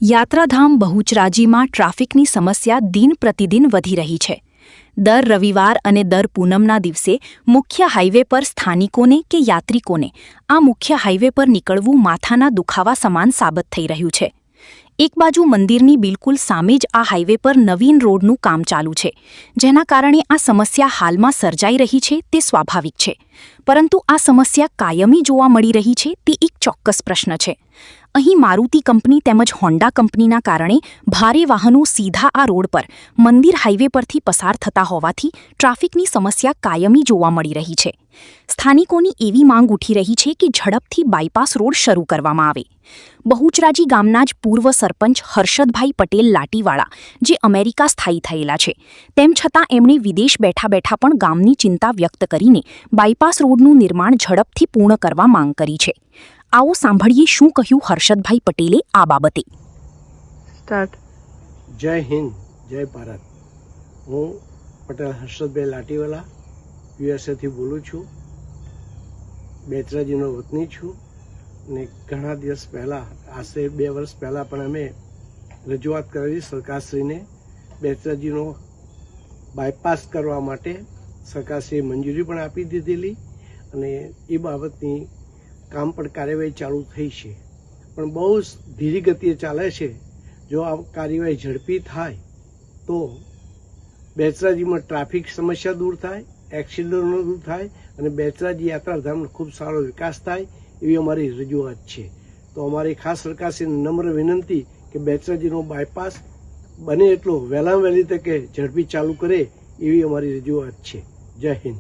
યાત્રાધામ બહુચરાજીમાં ટ્રાફિકની સમસ્યા દિન પ્રતિદિન વધી રહી છે। દર રવિવાર અને દર પૂનમના દિવસે મુખ્ય હાઇવે પર સ્થાનિકોને કે યાત્રિકોને આ મુખ્ય હાઇવે પર નીકળવું માથાના દુખાવા સમાન સાબત થઈ રહ્યું છે। એક બાજુ મંદિરની બિલકુલ સામે જ આ હાઇવે પર નવીન રોડનું કામ ચાલુ છે, જેના કારણે આ સમસ્યા હાલમાં સર્જાઈ રહી છે તે સ્વાભાવિક છે, પરંતુ આ સમસ્યા કાયમી જોવા મળી રહી છે તે એક ચોક્કસ પ્રશ્ન છે। અહીં મારુતિ કંપની તેમજ હોન્ડા કંપનીના કારણે ભારે વાહનો સીધા આ રોડ પર મંદિર હાઇવે પરથી પસાર થતા હોવાથી ટ્રાફિકની સમસ્યા કાયમી જોવા મળી રહી છે। સ્થાનિકોની એવી માંગ ઉઠી રહી છે કે ઝડપથી બાયપાસ રોડ શરૂ કરવામાં આવે। બહુચરાજી ગામના જ પૂર્વ સરપંચ હર્ષદભાઈ પટેલ લાટીવાળા, જે અમેરિકા સ્થાયી થયેલા છે, તેમ છતાં એમણે વિદેશ બેઠા બેઠા પણ ગામની ચિંતા વ્યક્ત કરીને બાયપાસ રોડનું નિર્માણ ઝડપથી પૂર્ણ કરવા માંગ કરી છે। आओ सांभळीए शुं કહ્યું હર્ષદભાઈ પટેલે આ બાબતે। જય હિન્દ, જય ભારત। હું પટેલ હર્ષદભાઈ લાટીવાલા યુએસએથી બોલું છું। બેચરાજીનો વતની છું અને ઘણા દિવસ પહેલાં, આશરે 2 વર્ષ પહેલાં પણ અમે રજૂઆત કરેલી સરકારશ્રીને બેચરાજીનો બાયપાસ કરવા માટે। સરકારશ્રીએ મંજૂરી પણ આપી દીધેલી અને એ બાબતની કામ પણ કાર્યવાહી ચાલુ થઈ છે, પણ બહુ ધીરી ગતિએ ચાલે છે। જો આ કાર્યવાહી ઝડપી થાય તો બેચરાજીમાં ટ્રાફિક સમસ્યા દૂર થાય, એક્સિડન્ટો દૂર થાય અને બેચરાજી યાત્રાધામનો ખૂબ સારો વિકાસ થાય એવી અમારી રજૂઆત છે। તો અમારી ખાસ સરકારશ્રીને નમ્ર વિનંતી કે બેચરાજીનો બાયપાસ બને એટલો વહેલામાં વહેલી તકે ઝડપી ચાલુ કરે એવી અમારી રજૂઆત છે। જય હિન્દ।